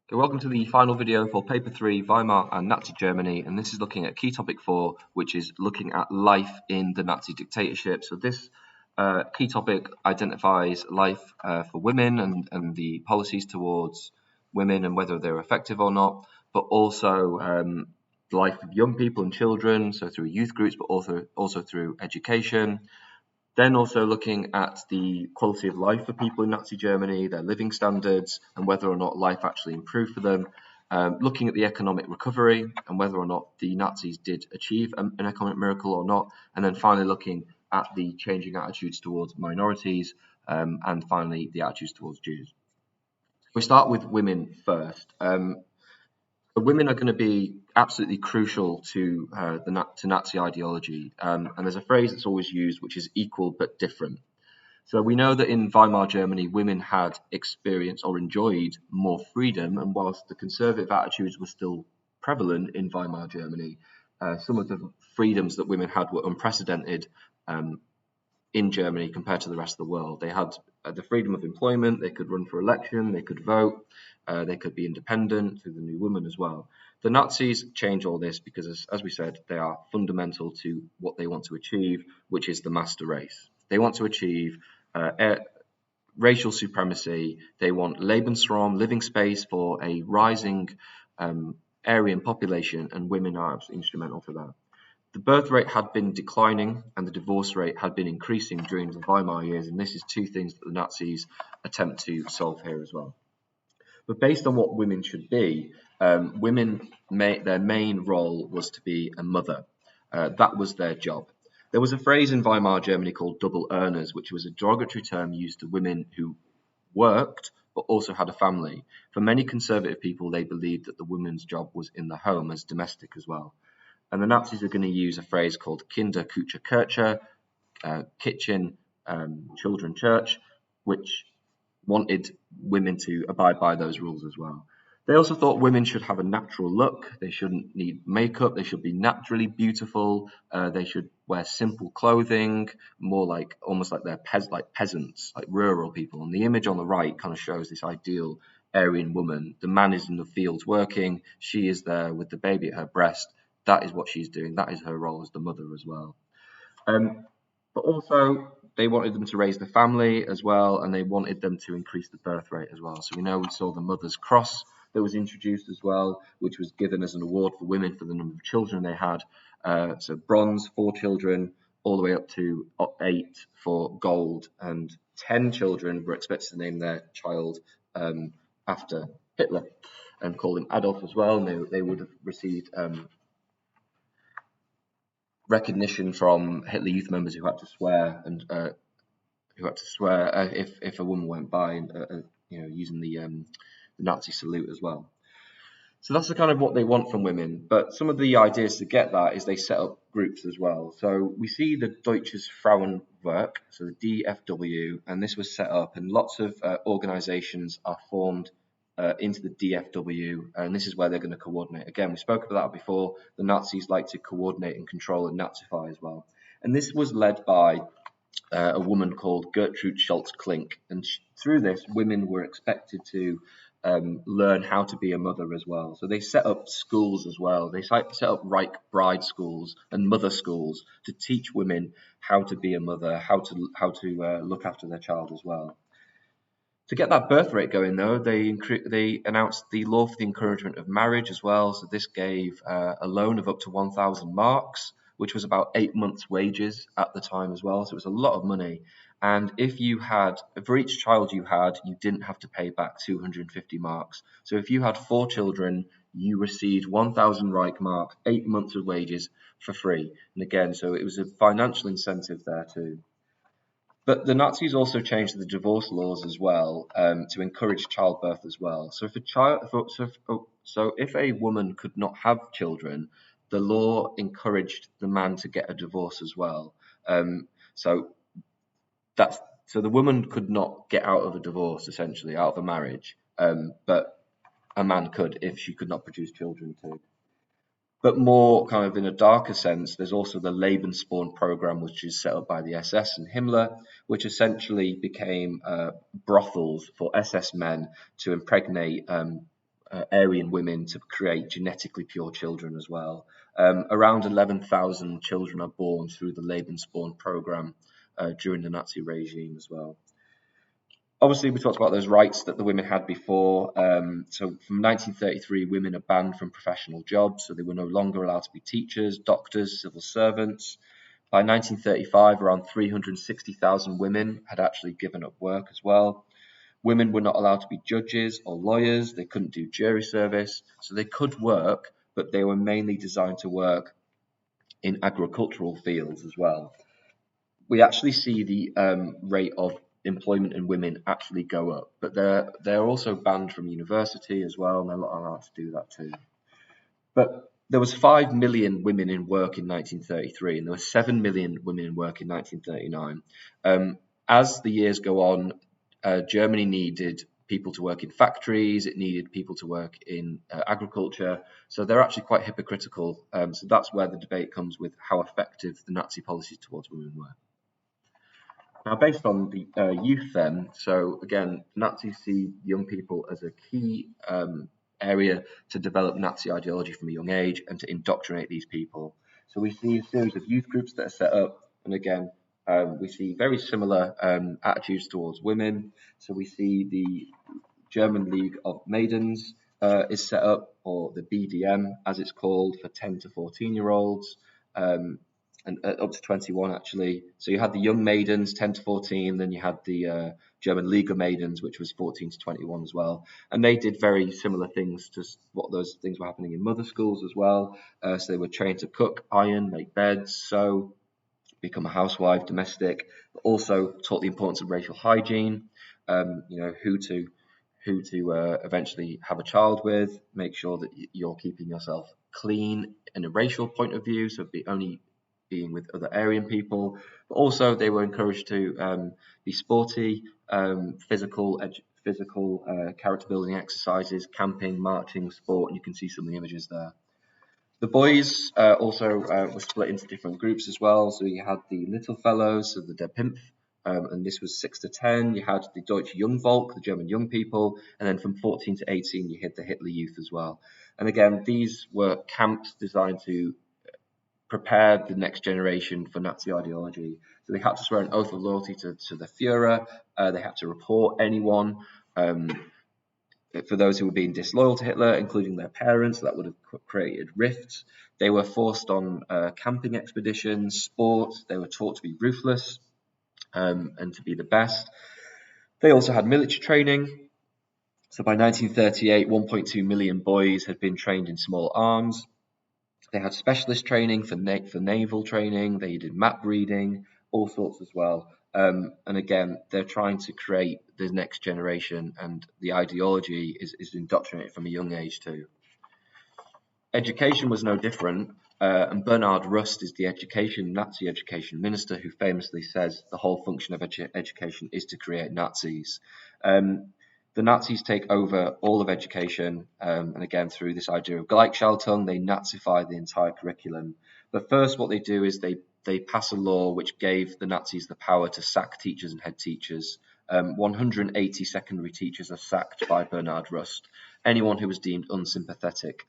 Okay, welcome to the final video for Paper 3, Weimar and Nazi Germany, and this is looking at key topic 4, which is looking at life in the Nazi dictatorship. So this key topic identifies life for women and the policies towards women and whether they're effective or not, but also the life of young people and children, so through youth groups, but also through education. Then also looking at the quality of life for people in Nazi Germany, their living standards, and whether or not life actually improved for them. Looking at the economic recovery and whether or not the Nazis did achieve an economic miracle or not. And then finally looking at the changing attitudes towards minorities and finally the attitudes towards Jews. We start with women first. Women are going to be absolutely crucial to Nazi ideology, and there's a phrase that's always used, which is equal but different. So we know that in Weimar Germany, women had experienced or enjoyed more freedom, and whilst the conservative attitudes were still prevalent in Weimar Germany, some of the freedoms that women had were unprecedented in Germany compared to the rest of the world. They had the freedom of employment, they could run for election, they could vote, they could be independent through the New Woman as well. The Nazis change all this because, as we said, they are fundamental to what they want to achieve, which is the master race. They want to achieve racial supremacy. They want Lebensraum, living space for a rising Aryan population, and women are absolutely instrumental to that. The birth rate had been declining and the divorce rate had been increasing during the Weimar years, and this is two things that the Nazis attempt to solve here as well. But based on what women should be, their main role was to be a mother. That was their job. There was a phrase in Weimar Germany called double earners, which was a derogatory term used to women who worked but also had a family. For many conservative people, they believed that the woman's job was in the home as domestic as well. And the Nazis are going to use a phrase called Kinder, Küche, Kirche, kitchen, children, church, which wanted women to abide by those rules as well. They also thought women should have a natural look. They shouldn't need makeup. They should be naturally beautiful. They should wear simple clothing, more like almost like they're peasants, like rural people. And the image on the right kind of shows this ideal Aryan woman. The man is in the fields working. She is there with the baby at her breast. That is what she's doing. That is her role as the mother as well. But also, they wanted them to raise the family as well, and they wanted them to increase the birth rate as well. So we saw the Mother's Cross that was introduced as well, which was given as an award for women for the number of children they had. So bronze, 4 children, all the way up to 8 for gold, and 10 children were expected to name their child after Hitler and call him Adolf as well. And they would have received recognition from Hitler Youth members who had to swear if a woman went by, using the Nazi salute as well. So that's the kind of what they want from women. But some of the ideas to get that is they set up groups as well. So we see the Deutsches Frauenwerk, so the DFW, and this was set up, and lots of organizations are formed into the DFW, and this is where they're going to coordinate. Again, we spoke about that before. The Nazis like to coordinate and control and Nazify as well. And this was led by a woman called Gertrude Schultz-Klink, and through this, women were expected to learn how to be a mother as well. So they set up schools as well. They set up Reich bride schools and mother schools to teach women how to be a mother, how to look after their child as well. To get that birth rate going, though, they announced the law for the encouragement of marriage as well. So this gave a loan of up to 1,000 marks, which was about 8 months' wages at the time as well. So it was a lot of money. And for each child you had, you didn't have to pay back 250 marks. So if you had 4 children, you received 1,000 Reich marks, 8 months of wages for free. And again, so it was a financial incentive there too. But the Nazis also changed the divorce laws as well to encourage childbirth as well. So if a woman could not have children, the law encouraged the man to get a divorce as well. So the woman could not get out of a divorce, essentially out of a marriage, but a man could if she could not produce children too. But more kind of in a darker sense, there's also the Lebensborn program, which is set up by the SS and Himmler, which essentially became brothels for SS men to impregnate Aryan women to create genetically pure children as well. Around 11,000 children are born through the Lebensborn program during the Nazi regime as well. Obviously, we talked about those rights that the women had before. So from 1933, women are banned from professional jobs, so they were no longer allowed to be teachers, doctors, civil servants. By 1935, around 360,000 women had actually given up work as well. Women were not allowed to be judges or lawyers. They couldn't do jury service. So they could work, but they were mainly designed to work in agricultural fields as well. We actually see the rate of employment in women actually go up, but they're also banned from university as well, and they're not allowed to do that too. But there was 5 million women in work in 1933, and there were 7 million women in work in 1939. As the years go on, Germany needed people to work in factories, it needed people to work in agriculture, so they're actually quite hypocritical. So that's where the debate comes with how effective the Nazi policies towards women were. Now, based on the youth then, so again, Nazis see young people as a key area to develop Nazi ideology from a young age and to indoctrinate these people. So we see a series of youth groups that are set up, and again, we see very similar attitudes towards women. So we see the German League of Maidens is set up, or the BDM as it's called, for 10 to 14-year-olds. And up to 21 actually. So you had the young maidens, 10 to 14, then you had the German League of Maidens, which was 14 to 21 as well. And they did very similar things to what those things were happening in mother schools as well. So they were trained to cook, iron, make beds, sew, become a housewife, domestic, but also taught the importance of racial hygiene, who to eventually have a child with, make sure that you're keeping yourself clean in a racial point of view, so only being with other Aryan people, but also they were encouraged to be sporty, physical character building exercises, camping, marching, sport, and you can see some of the images there. The boys also were split into different groups as well. So you had the little fellows, so the Der Pimpf, and this was 6 to 10. You had the Deutsche Jungvolk, the German young people, and then from 14 to 18, you had the Hitler Youth as well. And again, these were camps designed to prepare the next generation for Nazi ideology. So they had to swear an oath of loyalty to the Führer. They had to report anyone for those who were being disloyal to Hitler, including their parents. That would have created rifts. They were forced on camping expeditions, sports. They were taught to be ruthless and to be the best. They also had military training. So by 1938, 1.2 million boys had been trained in small arms. They had specialist training for naval training. They did map reading, all sorts as well. And again, they're trying to create the next generation, and the ideology is indoctrinated from a young age too. Education was no different, and Bernhard Rust is the Nazi education minister, who famously says the whole function of education is to create Nazis. The Nazis take over all of education, and again, through this idea of Gleichschaltung, they Nazify the entire curriculum. But first, what they do is they pass a law which gave the Nazis the power to sack teachers and head teachers. 180 secondary teachers are sacked by Bernhard Rust, anyone who was deemed unsympathetic.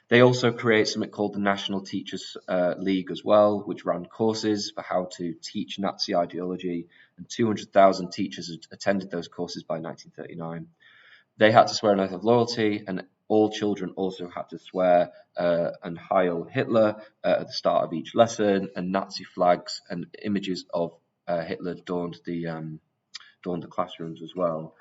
They also create something called the National Teachers League as well, which ran courses for how to teach Nazi ideology, and 200,000 teachers had attended those courses by 1939. They had to swear an oath of loyalty, and all children also had to swear and Heil Hitler at the start of each lesson, and Nazi flags and images of Hitler adorned the classrooms as well.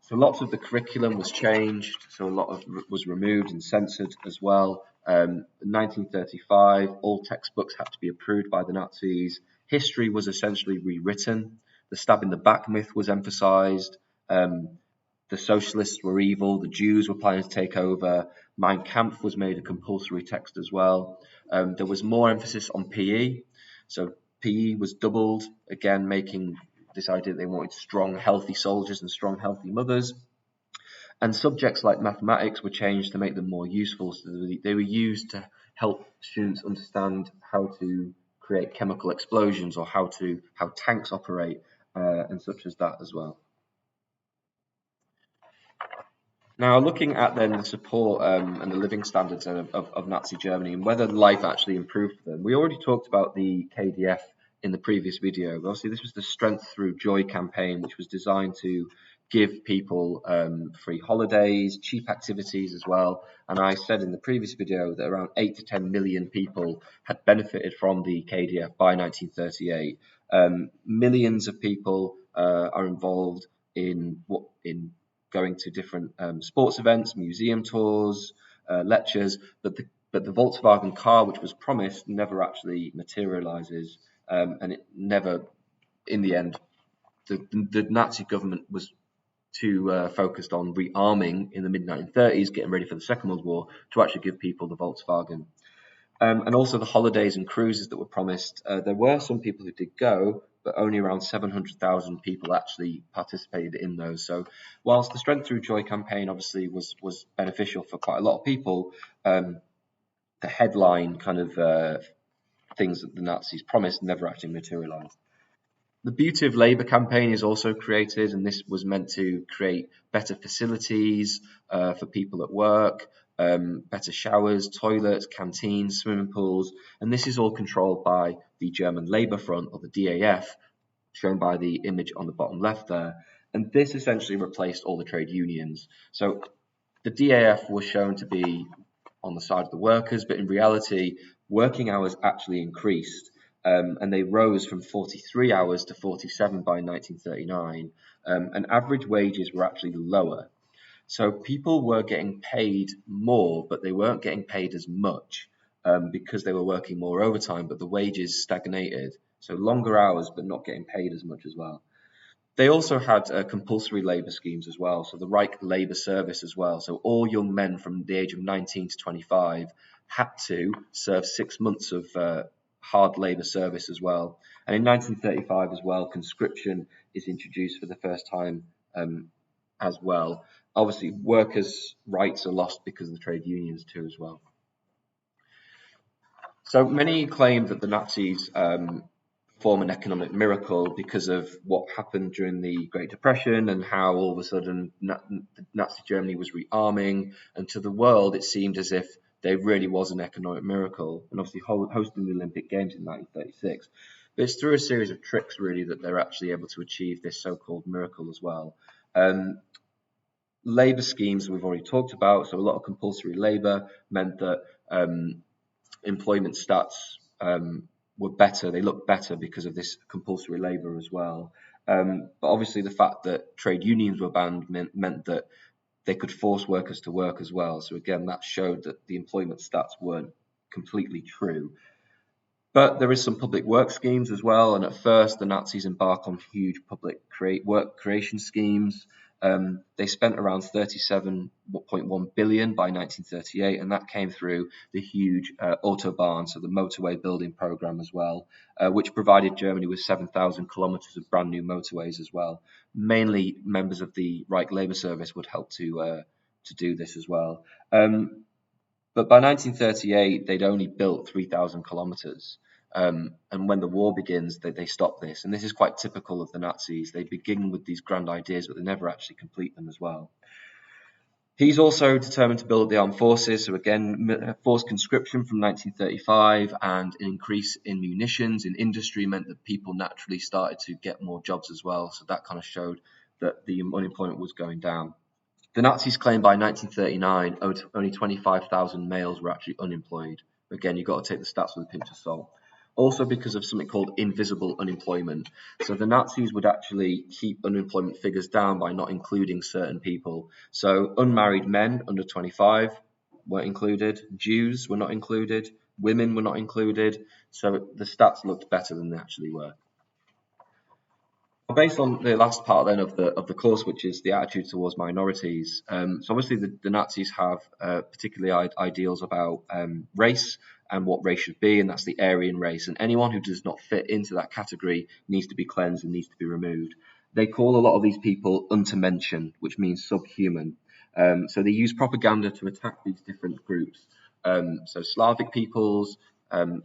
So lots of the curriculum was changed, so a lot of was removed and censored as well. In 1935, all textbooks had to be approved by the Nazis. History was essentially rewritten. The stab in the back myth was emphasized. The socialists were evil. The Jews were planning to take over. Mein Kampf was made a compulsory text as well. There was more emphasis on PE. So PE was doubled, again making this idea that they wanted strong, healthy soldiers and strong, healthy mothers. And subjects like mathematics were changed to make them more useful. So they were used to help students understand how to create chemical explosions or how tanks operate and such as that as well. Now, looking at then the support and the living standards of Nazi Germany and whether life actually improved for them, we already talked about the KDF in the previous video. Obviously, this was the Strength Through Joy campaign, which was designed to give people free holidays, cheap activities as well. And I said in the previous video that around 8 to 10 million people had benefited from the KDF by 1938. Millions of people are involved in going to different sports events, museum tours, lectures, but the Volkswagen car, which was promised, never actually materializes, and it never, in the end, the Nazi government was too focused on rearming in the mid-1930s, getting ready for the Second World War, to actually give people the Volkswagen. And also the holidays and cruises that were promised. There were some people who did go, but only around 700,000 people actually participated in those. So whilst the Strength Through Joy campaign obviously was beneficial for quite a lot of people, the headline kind of things that the Nazis promised never actually materialized. The Beauty of Labour campaign is also created, and this was meant to create better facilities for people at work, better showers, toilets, canteens, swimming pools, and this is all controlled by the German Labour Front, or the DAF, shown by the image on the bottom left there. And this essentially replaced all the trade unions. So the DAF was shown to be on the side of the workers, but in reality, working hours actually increased. And they rose from 43 hours to 47 by 1939, and average wages were actually lower. So people were getting paid more, but they weren't getting paid as much because they were working more overtime, but the wages stagnated. So longer hours, but not getting paid as much as well. They also had compulsory labour schemes as well, so the Reich Labour Service as well. So all young men from the age of 19 to 25 had to serve 6 months of hard labour service as well. And in 1935 as well, conscription is introduced for the first time as well. Obviously, workers' rights are lost because of the trade unions too as well. So many claim that the Nazis form an economic miracle because of what happened during the Great Depression and how all of a sudden Nazi Germany was rearming, and to the world it seemed as if there really was an economic miracle, and obviously hosting the Olympic Games in 1936. But it's through a series of tricks really that they're actually able to achieve this so-called miracle as well. Labour schemes we've already talked about, so a lot of compulsory labour meant that employment stats were better. They looked better because of this compulsory labour as well. But obviously the fact that trade unions were banned meant that they could force workers to work as well. So again, that showed that the employment stats weren't completely true. But there is some public work schemes as well, and at first the Nazis embarked on huge public work creation schemes. They spent around 37.1 billion by 1938, and that came through the huge Autobahn, so the motorway building program as well, which provided Germany with 7,000 kilometers of brand new motorways as well. Mainly members of the Reich Labour Service would help to do this as well. But by 1938, they'd only built 3,000 kilometers. And when the war begins, they stop this. And this is quite typical of the Nazis. They begin with these grand ideas, but they never actually complete them as well. He's also determined to build the armed forces. So again, forced conscription from 1935 and an increase in munitions in industry meant that people naturally started to get more jobs as well. So that kind of showed that the unemployment was going down. The Nazis claimed by 1939 only 25,000 males were actually unemployed. Again, you've got to take the stats with a pinch of salt. Also because of something called invisible unemployment. So the Nazis would actually keep unemployment figures down by not including certain people. So unmarried men under 25 weren't included, Jews were not included, women were not included. So the stats looked better than they actually were. Based on the last part then of the course, which is the attitude towards minorities, so obviously the Nazis have particularly ideals about race and what race should be, and that's the Aryan race. And anyone who does not fit into that category needs to be cleansed and needs to be removed. They call a lot of these people Untermenschen, which means subhuman. So they use propaganda to attack these different groups. So Slavic peoples,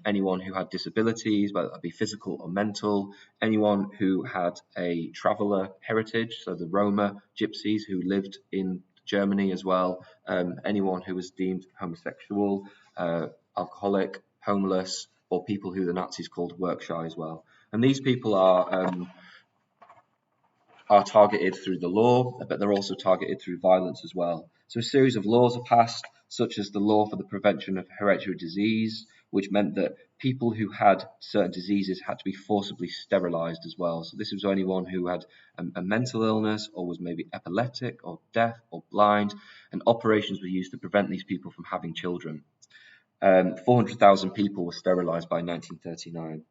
anyone who had disabilities, whether that be physical or mental, anyone who had a traveller heritage, so the Roma gypsies who lived in Germany as well. Anyone who was deemed homosexual, alcoholic, homeless, or people who the Nazis called work shy as well. And these people are targeted through the law, but they're also targeted through violence as well. So a series of laws are passed, such as the law for the prevention of hereditary disease, which meant that people who had certain diseases had to be forcibly sterilized as well. So this was anyone who had a mental illness or was maybe epileptic or deaf or blind, and operations were used to prevent these people from having children. 400,000 people were sterilized by 1939.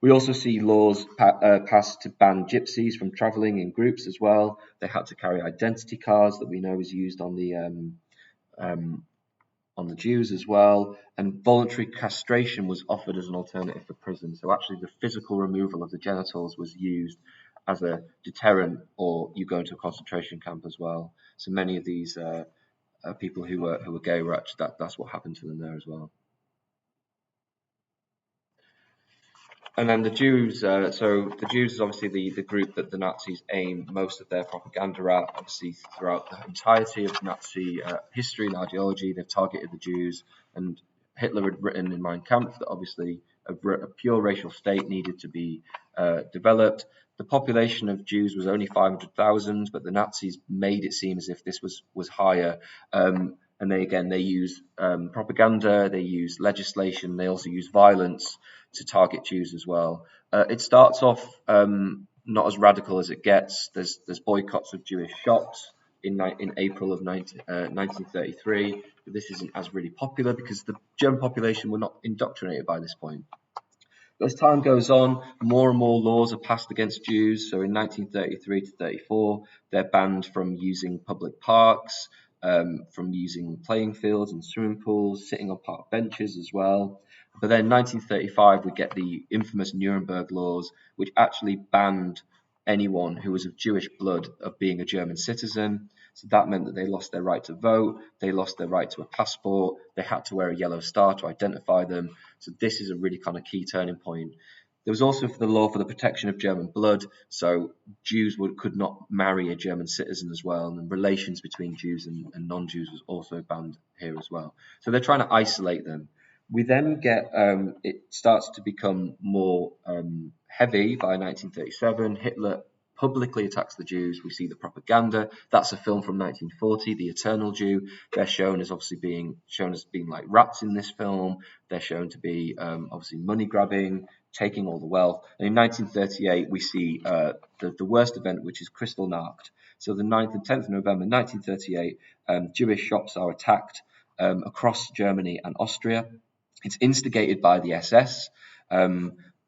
We also see laws passed to ban gypsies from travelling in groups as well. They had to carry identity cards that we know is used on the Jews as well. And voluntary castration was offered as an alternative for prison. So actually the physical removal of the genitals was used as a deterrent, or you go into a concentration camp as well. So many of these people who were gay were actually that's what happened to them there as well. And then the Jews, so the Jews is obviously the group that the Nazis aim most of their propaganda at. Obviously, throughout the entirety of Nazi history and ideology, they've targeted the Jews. And Hitler had written in Mein Kampf that obviously a pure racial state needed to be developed. The population of Jews was only 500,000, but the Nazis made it seem as if this was higher. And they use propaganda, they use legislation, they also use violence to target Jews as well. It starts off not as radical as it gets. There's boycotts of Jewish shops in April of 1933. But this isn't as really popular because the German population were not indoctrinated by this point. As time goes on, more and more laws are passed against Jews. So in 1933 to 34, they're banned from using public parks, from using playing fields and swimming pools, sitting on park benches as well. But then in 1935, we get the infamous Nuremberg laws, which actually banned anyone who was of Jewish blood of being a German citizen. So that meant that they lost their right to vote, they lost their right to a passport, they had to wear a yellow star to identify them. So this is a really kind of key turning point. There was also the law for the protection of German blood, so Jews could not marry a German citizen as well, and relations between Jews and non-Jews was also banned here as well. So they're trying to isolate them. We then get, it starts to become more heavy by 1937. Hitler publicly attacks the Jews. We see the propaganda. That's a film from 1940, The Eternal Jew. They're shown as obviously being like rats in this film. They're shown to be obviously money grabbing, taking all the wealth. And in 1938, we see the worst event, which is Kristallnacht. So the 9th and 10th of November 1938, Jewish shops are attacked across Germany and Austria. It's instigated by the SS.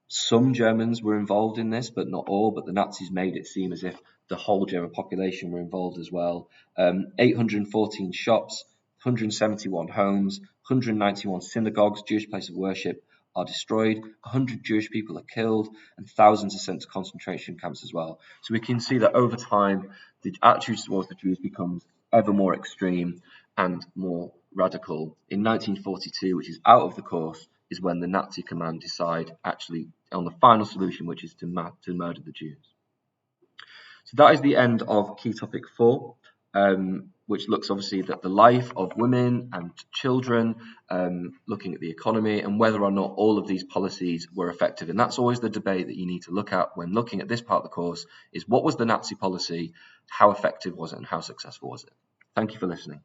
Some Germans were involved in this, but not all. But the Nazis made it seem as if the whole German population were involved as well. 814 shops, 171 homes, 191 synagogues, Jewish places of worship, are destroyed. 100 Jewish people are killed, and thousands are sent to concentration camps as well. So we can see that over time, the attitude towards the Jews becomes ever more extreme and more radical. In 1942, which is out of the course, is when the Nazi command decide actually on the final solution, which is to murder the Jews. So that is the end of key topic 4, which looks obviously at the life of women and children, looking at the economy and whether or not all of these policies were effective. And that's always the debate that you need to look at when looking at this part of the course, is what was the Nazi policy, how effective was it, and how successful was it? Thank you for listening.